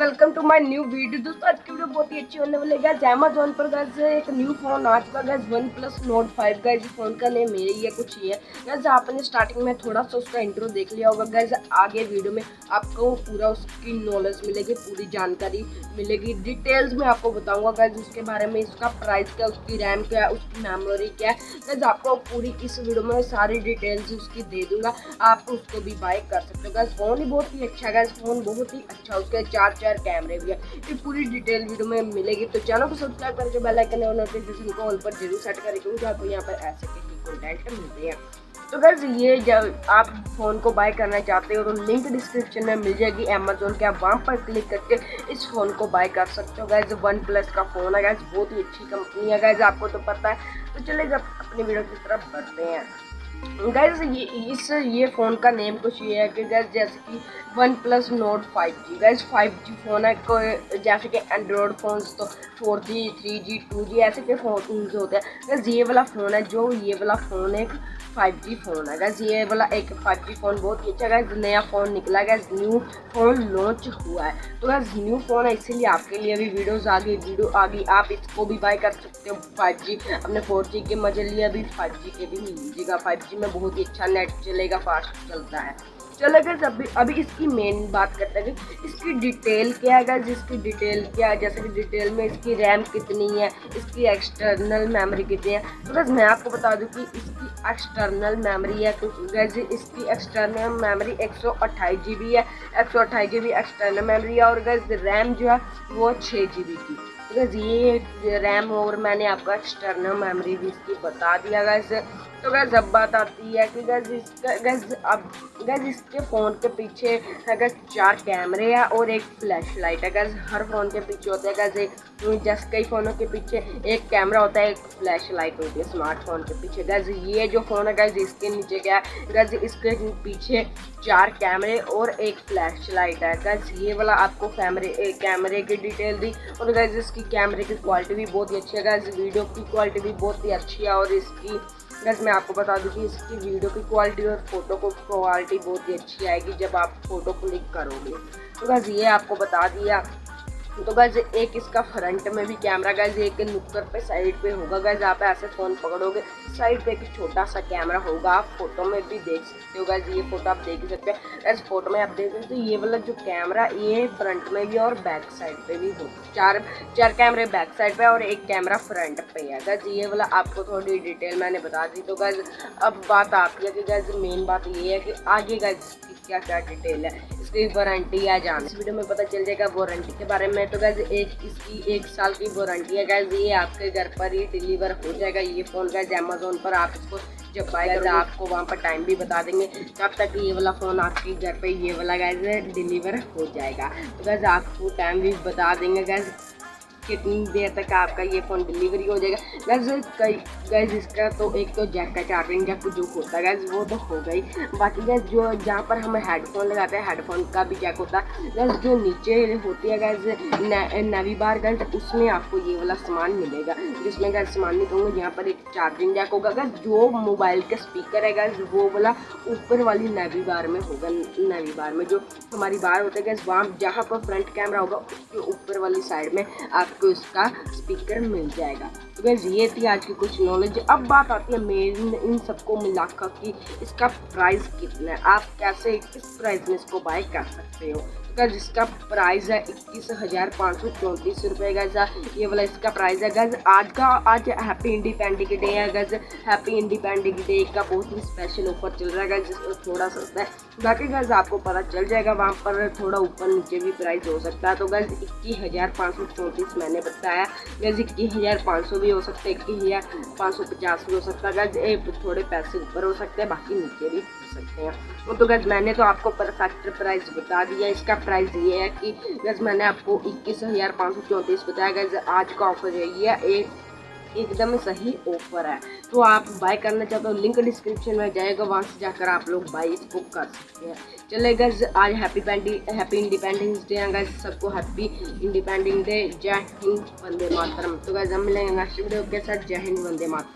Welcome to my new video. दोस्तों आज की वीडियो बहुत ही अच्छी होने वाली है। अमेज़न पर गाइस एक न्यू फोन आ चुका है, one plus note 5 guys. Phone का नेम मेरे ही है, कुछ ही है गाइस। आपने स्टार्टिंग में थोड़ा सा उसका इंट्रो देख लिया होगा गाइस। आगे वीडियो में आपको पूरा उसकी नॉलेज मिलेगी, पूरी जानकारी मिलेगी, डिटेल्स में आपको बताऊंगा गाइस उसके बारे में। इसका प्राइस क्या, उसकी रैम क्या, उसकी मेमोरी क्या है गाइस, आपको पूरी इस वीडियो में सारी डिटेल्स उसकी दे दूंगा। आप उसको भी बाय कर सकते हो गाइस। फोन ही बहुत ही अच्छा है गाइस, फोन बहुत ही अच्छा, उसके चार कैमरे भी है। ये पूरी डिटेल वीडियो में मिलेगी। तो चैनल को सब्सक्राइब करके बेल आइकन और नोटिफिकेशन को ऑल पर जरूर सेट करें, क्योंकि आपको यहाँ पर ऐसे के कंटेंट मिलते हैं। तो गाइस ये जब आप फ़ोन को बाय करना चाहते हो तो लिंक डिस्क्रिप्शन में मिल जाएगी अमेज़न के। आप वहाँ पर क्लिक करके इस फ़ोन को बाय कर सकते हो गाइस। वन प्लस का फ़ोन है गाइस, बहुत ही अच्छी कंपनी है गाइस, आपको तो पता है। तो चलिए जब अपनी वीडियो की तरफ बढ़ते हैं गाइस। ये फ़ोन का नेम कुछ ये है कि गाइस जैसे कि one plus note 5G guys, 5G phone है। जैसे कि एंड्रॉयड फ़ोन्स तो 4G 3G 2G ऐसे के फ़ोन होते हैं गाइस। ये वाला फ़ोन है, जो ये वाला फ़ोन एक 5G फ़ोन है गाइस। ये वाला एक 5G फ़ोन बहुत ही अच्छा गाइस, नया फ़ोन निकला गाइस, न्यू फ़ोन लॉन्च हुआ है। तो गाइस न्यू फ़ोन है, इसीलिए आपके लिए भी वीडियो आ गई। आप इसको भी बाय कर सकते हो 5G। अपने 4G के मजे लिए अभी 5G के भी मिल लीजिएगा। 5G में बहुत ही अच्छा नेट चलेगा, फास्ट चलता है। चलो गाइस अभी इसकी मेन बात करते हैं कि इसकी डिटेल क्या है गाइस। इसकी डिटेल क्या है, जैसे कि डिटेल में इसकी रैम कितनी है, इसकी एक्सटर्नल मेमोरी कितनी है। तो गाइस मैं आपको बता दूं कि इसकी एक्सटर्नल मेमोरी है कुछ गाइस, इसकी एक्सटर्नल मेमोरी 128 GB है। 128 GB एक्सटर्नल मेमोरी है। और गाइस रैम जो है वो 6 GB की। तो गाइस ये रैम और मैंने आपको एक्सटर्नल मेमोरी भी इसकी बता दिया गाइस। तो गाइस अब बात आती है कि गाइस इसके फ़ोन के पीछे है गाइस 4 कैमरे हैं और एक फ्लैश लाइट है गाइस। हर फ़ोन के पीछे होता है गाइस एक, जैसे कई फ़ोनों के पीछे एक कैमरा होता है, एक फ्लैश लाइट होती है स्मार्टफोन के पीछे गाइस। ये जो फ़ोन है गाइस इसके नीचे क्या है गाइस, इसके पीछे 4 कैमरे और एक फ्लैश लाइट है गाइस। ये वाला आपको कैमरे की डिटेल दी। और गाइस इसकी कैमरे की क्वालिटी भी बहुत ही अच्छी है गाइस, वीडियो की क्वालिटी भी बहुत ही अच्छी है। और इसकी गाइस मैं आपको बता दूं कि इसकी वीडियो की क्वालिटी और फोटो को क्वालिटी बहुत ही अच्छी आएगी जब आप फोटो क्लिक करोगे। तो गाइस ये आपको बता दिया। तो गाइस एक इसका फ्रंट में भी कैमरा गाइस, एक नुक्कड़ पे साइड पे होगा गाइस। आप ऐसे फ़ोन पकड़ोगे साइड पे एक छोटा सा कैमरा होगा, आप फोटो में भी देख सकते हो गाइस। ये फोटो आप देख सकते हैं गाइस, फोटो में आप देख सकते हो। ये वाला जो कैमरा ये फ्रंट में भी और बैक साइड पे भी हो, चार कैमरे बैक साइड पे और एक कैमरा फ्रंट पे है गाइस। ये वाला आपको थोड़ी डिटेल मैंने बता दी। तो गाइस अब बात आती है कि गाइस मेन बात ये है कि आगे गाइस क्या क्या डिटेल है, इसकी वारंटी है जान इस वीडियो में पता चल जाएगा वारंटी के बारे में। तो गाइस इसकी 1 साल की वारंटी है गाइस। ये आपके घर पर ही डिलीवर हो जाएगा ये फ़ोन गाइस। अमेज़न पर आप इसको जब बाय करोगे आपको वहाँ पर टाइम भी बता देंगे कब तक ये वाला फ़ोन आपके घर पे ये वाला गाइस डिलीवर हो जाएगा। तो गाइस आपको टाइम भी बता देंगे गाइस कितनी देर तक आपका ये फ़ोन डिलीवरी हो जाएगा गाइस। इसका तो एक तो जैक का चार्जिंग जैक जो होता है गाइस वो तो हो गई। बाकी गाइस जो जहाँ पर हम हेडफोन लगाते हैं हेडफोन का भी जैक होता है गाइस। जो नीचे होती है गाइस नवी बार गाइस, उसमें आपको ये वाला सामान मिलेगा, जिसमें गाइस सामान नहीं कहूँगा। यहाँ पर एक चार्जिंग जैक होगा गाइस। जो मोबाइल के स्पीकर है गाइस वो वाला ऊपर वाली नवी बार में होगा। नवी बार में जो हमारी बार होता है गाइस, वहाँ जहाँ पर फ्रंट कैमरा होगा उसके ऊपर वाली साइड में आपको इसका स्पीकर मिल जाएगा। तो गाइस ये थी आज की कुछ नॉलेज। अब बात आती है मेन इन सबको मिलाकर कि इसका प्राइस कितना है, आप कैसे किस प्राइस में इसको बाय कर सकते हो। तो गैस इसका प्राइस है 21,534 रुपये गैस। ये वाला इसका प्राइस है गैस। आज हैप्पी इंडिपेंडेंस डे है गैस। हैप्पी इंडिपेंडेंस डे का बहुत ही स्पेशल ऑफर चल रहा है गैस, थोड़ा सस्ता है। बाकी गैस आपको पता चल जाएगा, वहाँ पर थोड़ा ऊपर नीचे भी प्राइस हो सकता है। तो गैस 21,534 मैंने बताया गैस, 21,500 भी हो सकता है, 21,550 भी हो सकता है गैस। थोड़े पैसे ऊपर हो सकते हैं, बाकी नीचे भी हो सकते हैं। तो गैस मैंने तो आपको परफेक्ट प्राइस बता दिया। इसका प्राइस ये है कि गैस मैंने आपको 21,534 बताया गैस। आज का ऑफर यही है, एकदम सही ऑफर है। तो आप बाय करना चाहते हो, लिंक डिस्क्रिप्शन में जाएगा, वहाँ से जाकर आप लोग बाई इसको कर सकते हैं। चले गैस, आज हैप्पी इंडिपेंडेंस डे है गैस। सबको हैप्पी इंडिपेंडेंस डे। जय हिंद, वंदे मातरम। तो गैस हम मिलेंगे नेक्स्ट वीडियो के साथ। जय हिंद, वंदे मातरम।